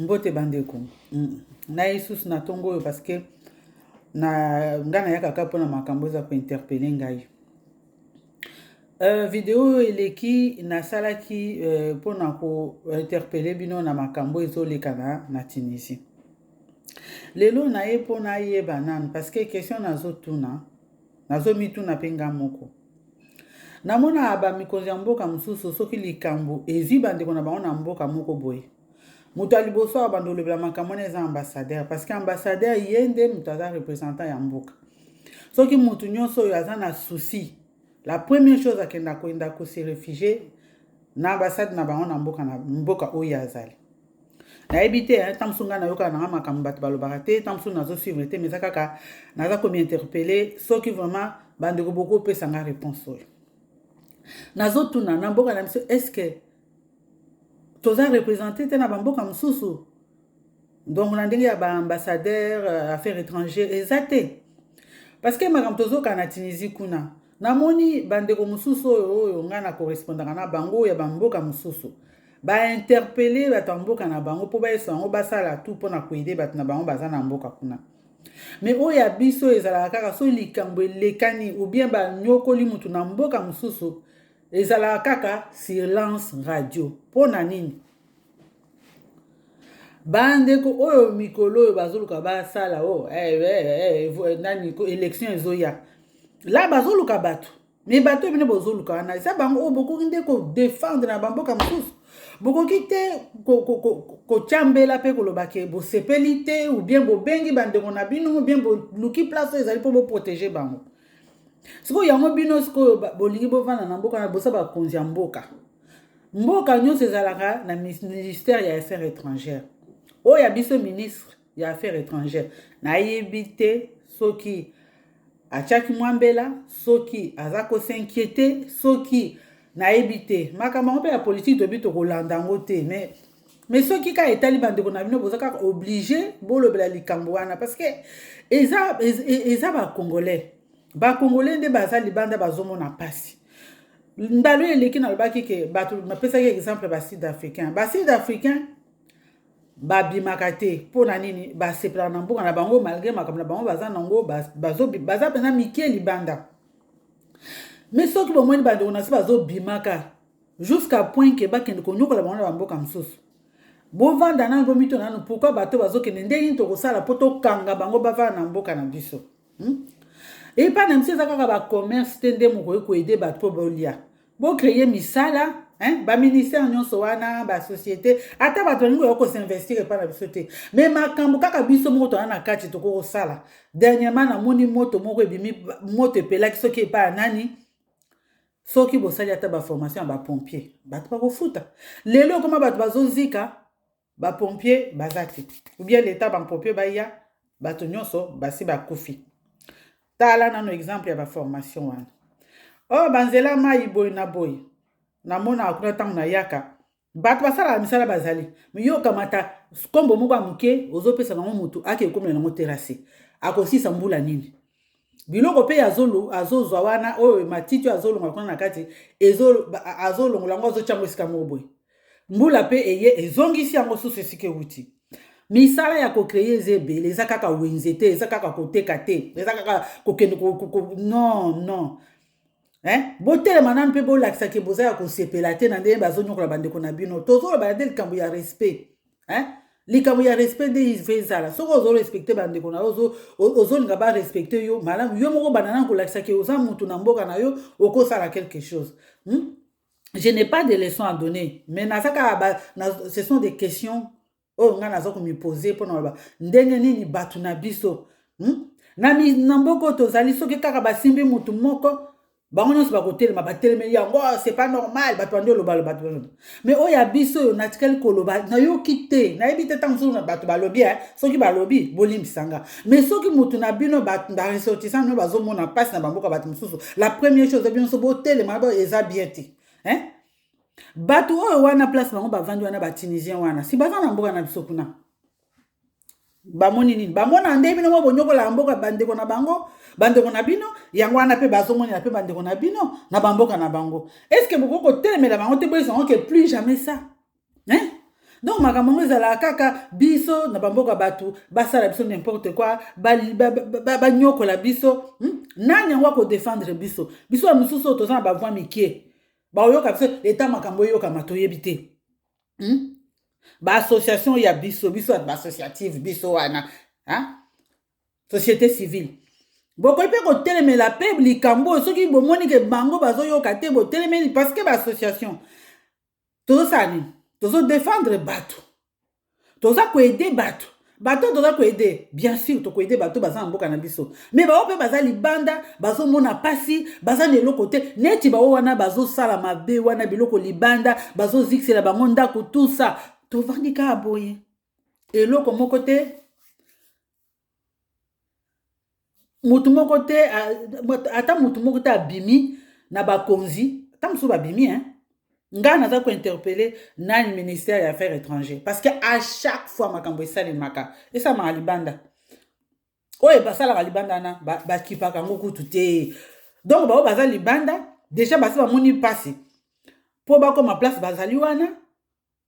Mbote bandeko. Na Yesus na tongo oyo parce que na ngana yaka kaka pona makambo za ko interpeller ngai. Vidéo eleki na salaki pona ko interpeller bino na makambo ezoleka na Tunisie. Lelo na ye pona ye banane parce que question nazo tuna nazo mituna penga moko. Namona ba mikonzi ya mboka mususu soki likambo ezi bandeko na bango na mboka moko boye. Mutu aliboso wa bandolo bila makambo eza ambassadeur parce que ambassadeur yende mutu aza représentant ya mboka. Soki mutu nyonso oyo aza na souci, la première chose akenda koenda ko se réfugier na ambassade na bango na mboka oyo azali. Na ebite tamsunga na yoka na makambo bato balobaka te, tamsunga nazo suivre te mais kaka naza komi interpeller soki vraiment bandeko boko pesa nga réponse oyo. Nazo tuna na mboka na biso est-ce que toza représenté te na bamboka mususu donc na ndenge ya ba ambassadeur affaires étrangères exacté parce que makambo tozoka na Tunisie kuna namoni bandeko mususu oyo nga na correspondaka na bango ya bamboka mususu ba interpeller bato mboka na bango po baesa bango basala tout pona koide bato na bango baza na mboka kuna mais oyo ya biso ezalaka kaka so likambo elekani ou bien banyokoli mutu na mboka mususu ezala kaka silence radio pona nini bandeko oyo mikolo oyo bazoluka basala nani élection ezoya la bazoluka bato mais bato ebene bozoluka wana eza bango oyo bokoki nde kodefendre na bamboka mosusu bokoki te kotyambela mpe kolobake bosepeli te ou bien bobengi bandeko na bino ou bien boluki place oyo ezali mpo boprotege bango sikoyo yango bino sikoyo bolingi bovanda na mboka na bosa bakonzi ya mboka mboka nyonso ezalaka na ministère ya affaires étrangères oyo ya biso ministre ya affaires étrangères nayebi te soki atiaki mwambela soki aza kosinquiété soki nayebi te makambo mpe ya politique toyebi tokolanda yango te mais soki ka etali bandeko na bino boza kaka obligé bolobela likambo wana parce que eza bakongolais nde baza libanda bazomona pasi ndalo eleki nalobaki ke bato napesaki exemple basud africain babimaka te mpona nini basepelaka na mboka na bango malgré makambo na bango baza nango baza mpena mike libanda mais soki bomoni bandeko na si bazobimaka jusqu'à point ke bakende konyokola bango na bamboka mosusu bovanda nango mito nano pourkui bato bazokende ndenge nini tokosala mpo tokanga bango bavanda na mboka na biso epa na misi eza kaka bacommerce te nde mokoki koede bato mpo bolia bocreye misala baministère nyonso wana basociété ata bato balingi oya kosinvestir epa na biso te mais makambo kaka biso moko toza na kati tokokosala dernièrement namoni moto moko ebimi moto epelaki soki epa ya nani soki bosali ata baformation ya bapompier bato bakofuta lelo okoma bato bazozika bapompier baza te ou bien leta bapompier baya bato nyonso basi bakufi tala nano exemple ya baformation wana oyo banzela mai boye na boye namona akuna ntango na yaka bato basalaka misala bazali me yo kamata kombo moko ya moke ozopesa nango motu ake ekomela nango terase akosisa mbula nini biloko mpe azozwa wana oyo matiti oyo azolongola kuna na kati azolongola yango azotyango esika moko boye mbula mpe eye ezongisi yango susu esika euti misala ya kokreye eza ebele eza kaka wenze te eza kaka koteka te eza kaka kokende non botelema nanu mpe bolakisaki boza ya kosepela te na ndenge bazonyokola bandeko na bino tozoloba nde likambo ya respect likambo ya respect nde ive ezala soki ozorespecte bandeko na yo ozolinga barespecte yo malamu yo moko banda nanu kolakisaki oza mutu na mboka na yo okosala quelque chose je n'ai pas de leçons à donner mais ce sont des questions oyo nga naza komipose mpona loba ndenge nini bato na biso na mboka oyo tozali soki kaka basimbi mutu moko bango nyonso bakotelema batelemeli yango c'est pas normal bato bandi oloba bato mais oyo ya biso oyo natikali koloba nayoki te nayebi te ntango mosusu na bato balobi soki balobi bolimbisanga mais soki mutu na bino baressortissant bino bazomona mpasi na bamboka bato mosusu la première chose bino so botelema eza bien te bato oyo wana place bango bavandi wana batunisien wana si baza na mboka na biso kuna bamoni nini bamona nde bino mo bonyokola mboka bandeko na bango bandeko na bino yango wana pe bazomonela pe bandeko na bino na bamboka na bango est-ce que boko kotelemela bango te boyesango ke plus jamais ça donc makambo ezala kaka biso na bamboka bato basala biso n'importe quoi banyokola biso nani yango akodefendre biso biso ya mosusu oyo toza na bavoi mikie baoyoka biso leta makambo oyokama toyebi te baassociation ya biso baassociative biso wana société civile bokoki mpe kotelemela mpe likambo soki bomoni ke bango bazoyoka te botelemeli parce que baassociation tozosala nini tozodefendre bato toza koede bato toza koede bien sûr tokoede bato baza na mboka na biso mais bao mpe baza libanda bazomona pasi baza na eloko te neti bao wana bazosala mabe wana biloko libanda bazozikisela bango ndako tusa tovandi kaka boye eloko moko te mutu moko te ata mutu moko te abimi na bakonzi ata mosusu babimi nga naza kointerpele nani ministère ya affaires étrangères parce que à chaque fois makambo esalemaka esalamaka libanda oyo basalaka libanda wana bakipaka yango kutu te donc bao baza libanda déjà basi bamoni mpasi mpo bakoma place bazali wana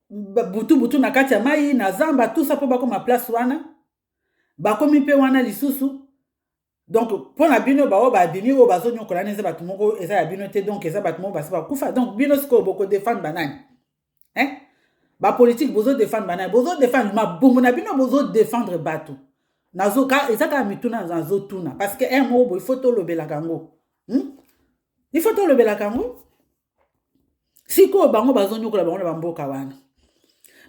butu na kati ya mai na zamba tusa mpo bakoma place wana bakomi mpe wana lisusu donc mpo na bino bao babimi oyo bazonyokola eza bato moko eza ya bino te donc eza bato moko basi bakufa donc bino sikoyo bokodefendre banani bapolitike bozodefendre banani bozodefendre mabumbu na bino bozodefendre bato eza kaka mituna nazotuna parce que moko boye ifo tolobelaka yango ifo tolobelaka yango sikoyo bango bazonyokola bango na bamboka wana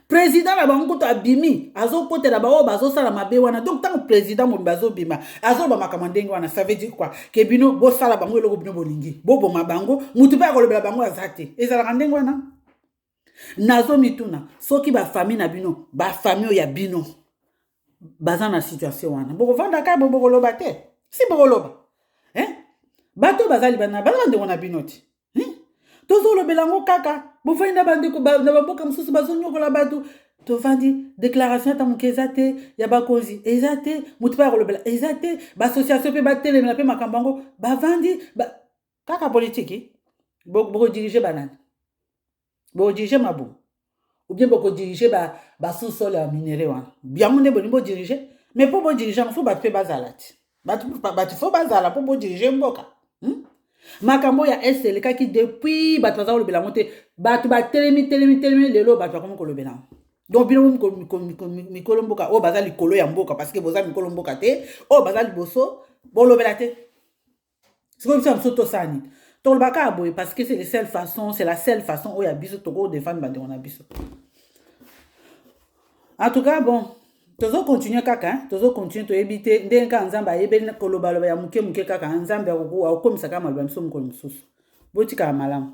président na bango kutu abimi azokotela bao bazosala mabe wana donc ntango président mobi bazobima azoloba makambo ndenge wana ça veut dire quoi ke bino bosala bango eloko bino bolingi boboma bango mutu mpe akolobela bango aza te ezalaka ndenge wana nazomituna soki bafamille na bino bafamille oyo ya bino baza na situation wana bokovanda kaka bokoloba te si bokoloba bato baza libanda baza bandeko na bino te tozolobela yango kaka bofandi na bandeko na bamboka mosusu bazonyokola bato tovandi déclaration ata moke eza te ya bakonzi eza te motu mpe akolobela eza te baassociation mpe batelemela mpe makambo yango bavandi kaka politiki bokodirige banani bokodirige mabomu ou bien bokodirige basous-sol ya minere wana yango nde bolingi bodirige mais mpo bodirige yango fo bato mpe bazala te bato fo bazala mpo bodirige mboka makambo ya este elekaki depuis bato baza kolobela yango te bato batelemi lelo bato bakomi kolobela yango donc bino mikolo mboka oyo baza likolo ya mboka parce que boza mikolo mboka te oyo baza liboso bolobela te sikoyo biso ya mosusu tosala nini tolobaka boye parce que c'est la seule façon oyo ya biso tokodefendre bandeko na biso en tout cas bon tozokontinue kaka tozokontinue toyebi te ndenge kaka nzambe ayebeli kolobaloba ya moke kaka nzambe akokomisaka maloba miso mokolo mosusu botikaka malamu